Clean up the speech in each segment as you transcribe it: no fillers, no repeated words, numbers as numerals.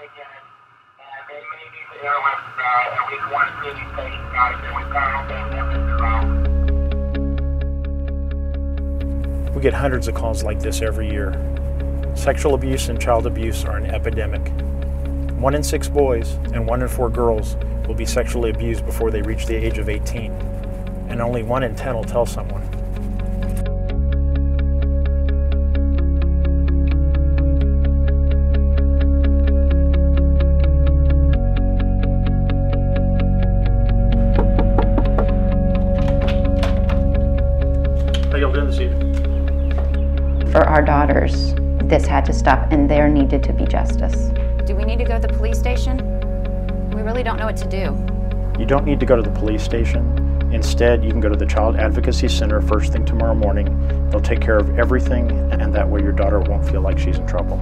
We get hundreds of calls like this every year. Sexual abuse and child abuse are an epidemic. 1 in 6 boys and 1 in 4 girls will be sexually abused before they reach the age of 18, and only 1 in 10 will tell someone. How y'all doing this evening? For our daughters, this had to stop, and there needed to be justice. Do we need to go to the police station? We really don't know what to do. You don't need to go to the police station. Instead, you can go to the Child Advocacy Center first thing tomorrow morning. They'll take care of everything, and that way your daughter won't feel like she's in trouble.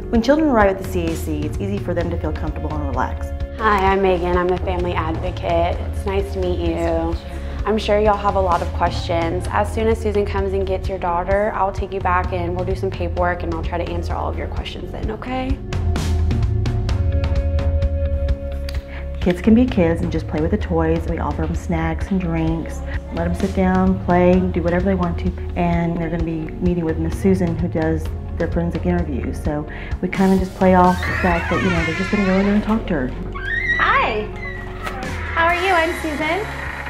When children arrive at the CAC, it's easy for them to feel comfortable and relaxed. Hi, I'm Megan. I'm the family advocate. It's nice to meet you. I'm sure y'all have a lot of questions. As soon as Susan comes and gets your daughter, I'll take you back and we'll do some paperwork and I'll try to answer all of your questions then, okay? Kids can be kids and just play with the toys. We offer them snacks and drinks. Let them sit down, play, do whatever they want to. And they're going to be meeting with Miss Susan, who does their forensic interviews. So we kind of just play off the fact that, they're just going to go in there and talk to her. Hi, how are you? I'm Susan.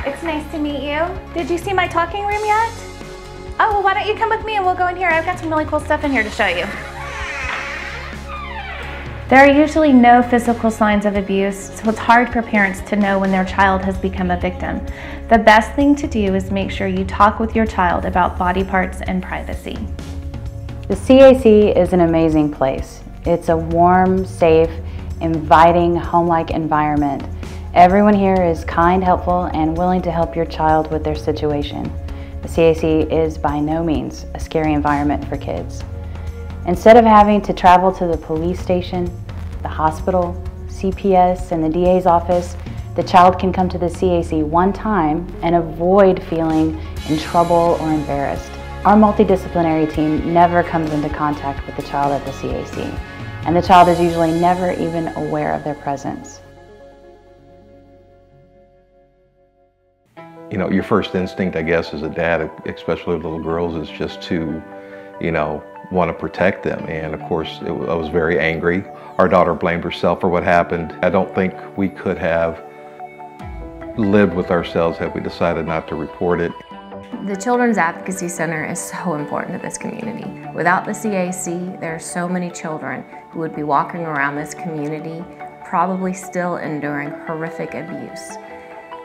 It's nice to meet you. Did you see my talking room yet? Oh, well, why don't you come with me and we'll go in here. I've got some really cool stuff in here to show you. There are usually no physical signs of abuse, so it's hard for parents to know when their child has become a victim. The best thing to do is make sure you talk with your child about body parts and privacy. The CAC is an amazing place. It's a warm, safe, inviting, home-like environment. Everyone here is kind, helpful, and willing to help your child with their situation. The CAC is by no means a scary environment for kids. Instead of having to travel to the police station, the hospital, CPS, and the DA's office, the child can come to the CAC one time and avoid feeling in trouble or embarrassed. Our multidisciplinary team never comes into contact with the child at the CAC, and the child is usually never even aware of their presence. Your first instinct, I guess, as a dad, especially with little girls, is just to, want to protect them. And of course, I was very angry. Our daughter blamed herself for what happened. I don't think we could have lived with ourselves had we decided not to report it. The Children's Advocacy Center is so important to this community. Without the CAC, there are so many children who would be walking around this community probably still enduring horrific abuse.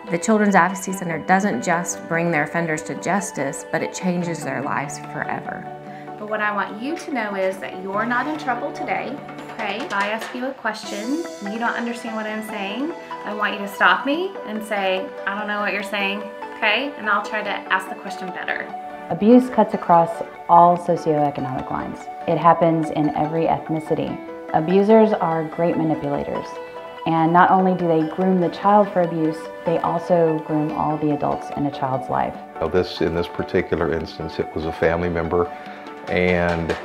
The Children's Advocacy Center doesn't just bring their offenders to justice, but it changes their lives forever. But what I want you to know is that you're not in trouble today, okay? If I ask you a question and you don't understand what I'm saying, I want you to stop me and say, I don't know what you're saying, okay? And I'll try to ask the question better. Abuse cuts across all socioeconomic lines. It happens in every ethnicity. Abusers are great manipulators. And not only do they groom the child for abuse, they also groom all the adults in a child's life. In this particular instance, it was a family member, and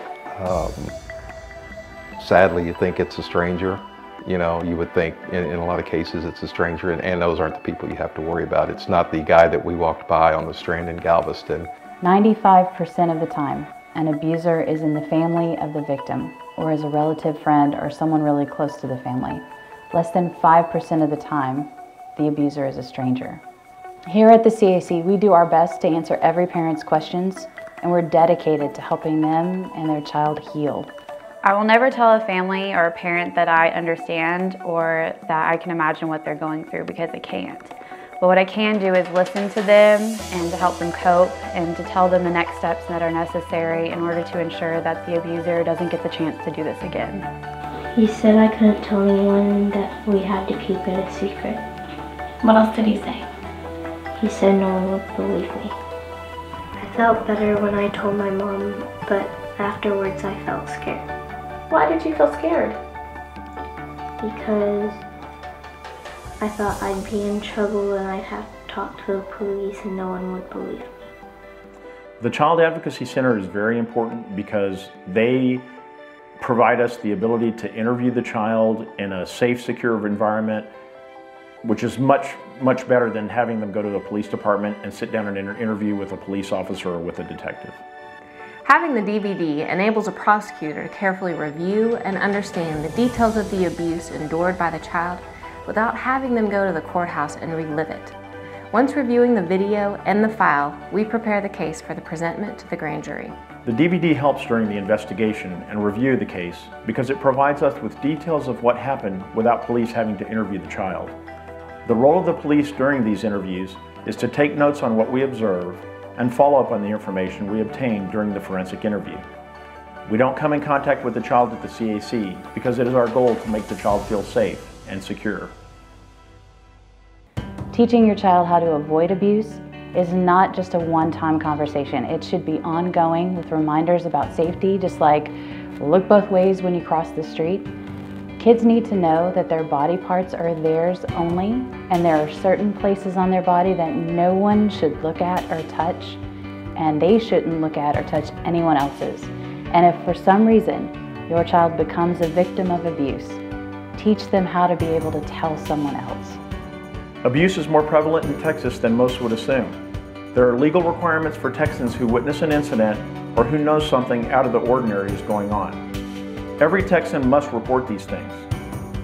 sadly you think it's a stranger. You would think in a lot of cases it's a stranger, and those aren't the people you have to worry about. It's not the guy that we walked by on the Strand in Galveston. 95% of the time, an abuser is in the family of the victim, or is a relative, friend, or someone really close to the family. Less than 5% of the time, the abuser is a stranger. Here at the CAC, we do our best to answer every parent's questions, and we're dedicated to helping them and their child heal. I will never tell a family or a parent that I understand or that I can imagine what they're going through, because I can't. But what I can do is listen to them and to help them cope and to tell them the next steps that are necessary in order to ensure that the abuser doesn't get the chance to do this again. He said I couldn't tell anyone, that we had to keep it a secret. What else did he say? He said no one would believe me. I felt better when I told my mom, but afterwards I felt scared. Why did you feel scared? Because I thought I'd be in trouble and I'd have to talk to the police and no one would believe me. The Child Advocacy Center is very important because they provide us the ability to interview the child in a safe, secure environment, which is much better than having them go to the police department and sit down and interview with a police officer or with a detective. Having the DVD enables a prosecutor to carefully review and understand the details of the abuse endured by the child without having them go to the courthouse and relive it. Once reviewing the video and the file, we prepare the case for the presentment to the grand jury. The DVD helps during the investigation and review of the case because it provides us with details of what happened without police having to interview the child. The role of the police during these interviews is to take notes on what we observe and follow up on the information we obtained during the forensic interview. We don't come in contact with the child at the CAC because it is our goal to make the child feel safe and secure. Teaching your child how to avoid abuse is not just a one-time conversation. It should be ongoing with reminders about safety, just like look both ways when you cross the street. Kids need to know that their body parts are theirs only, and there are certain places on their body that no one should look at or touch, and they shouldn't look at or touch anyone else's. And if for some reason your child becomes a victim of abuse, teach them how to be able to tell someone else. Abuse is more prevalent in Texas than most would assume. There are legal requirements for Texans who witness an incident or who know something out of the ordinary is going on. Every Texan must report these things.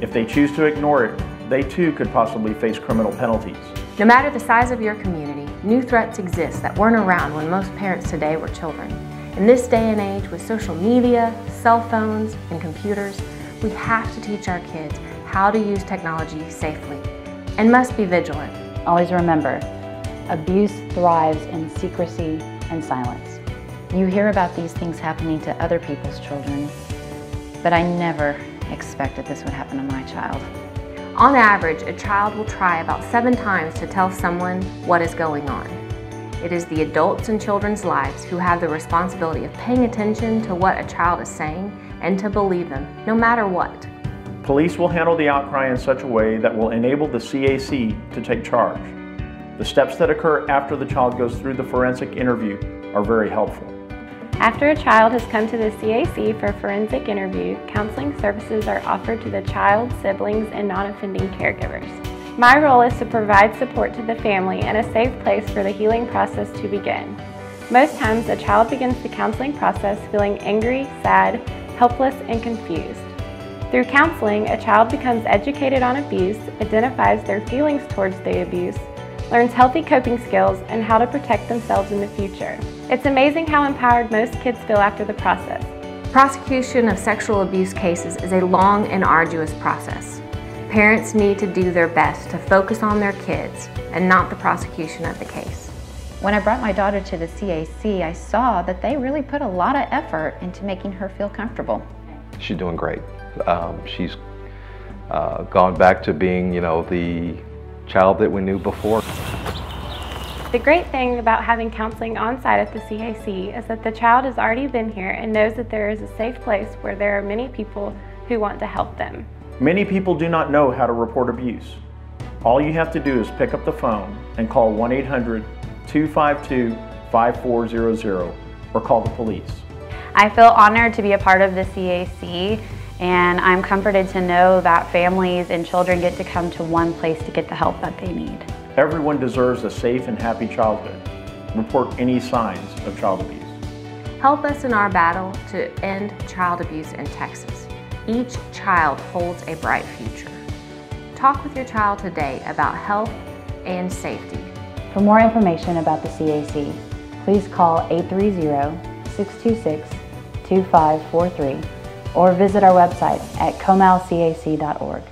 If they choose to ignore it, they too could possibly face criminal penalties. No matter the size of your community, new threats exist that weren't around when most parents today were children. In this day and age, with social media, cell phones, and computers, we have to teach our kids how to use technology safely and must be vigilant. Always remember, abuse thrives in secrecy and silence. You hear about these things happening to other people's children, but I never expected this would happen to my child. On average, a child will try about 7 times to tell someone what is going on. It is the adults in children's lives who have the responsibility of paying attention to what a child is saying and to believe them, no matter what. Police will handle the outcry in such a way that will enable the CAC to take charge. The steps that occur after the child goes through the forensic interview are very helpful. After a child has come to the CAC for a forensic interview, counseling services are offered to the child, siblings, and non-offending caregivers. My role is to provide support to the family and a safe place for the healing process to begin. Most times, a child begins the counseling process feeling angry, sad, helpless, and confused. Through counseling, a child becomes educated on abuse, identifies their feelings towards the abuse, learns healthy coping skills, and how to protect themselves in the future. It's amazing how empowered most kids feel after the process. Prosecution of sexual abuse cases is a long and arduous process. Parents need to do their best to focus on their kids and not the prosecution of the case. When I brought my daughter to the CAC, I saw that they really put a lot of effort into making her feel comfortable. She's doing great. She's gone back to being, the child that we knew before. The great thing about having counseling on site at the CAC is that the child has already been here and knows that there is a safe place where there are many people who want to help them. Many people do not know how to report abuse. All you have to do is pick up the phone and call 1-800-252-5400 or call the police. I feel honored to be a part of the CAC, and I'm comforted to know that families and children get to come to one place to get the help that they need. Everyone deserves a safe and happy childhood. Report any signs of child abuse. Help us in our battle to end child abuse in Texas. Each child holds a bright future. Talk with your child today about health and safety. For more information about the CAC, please call 830-626-2543 or visit our website at comalcac.org.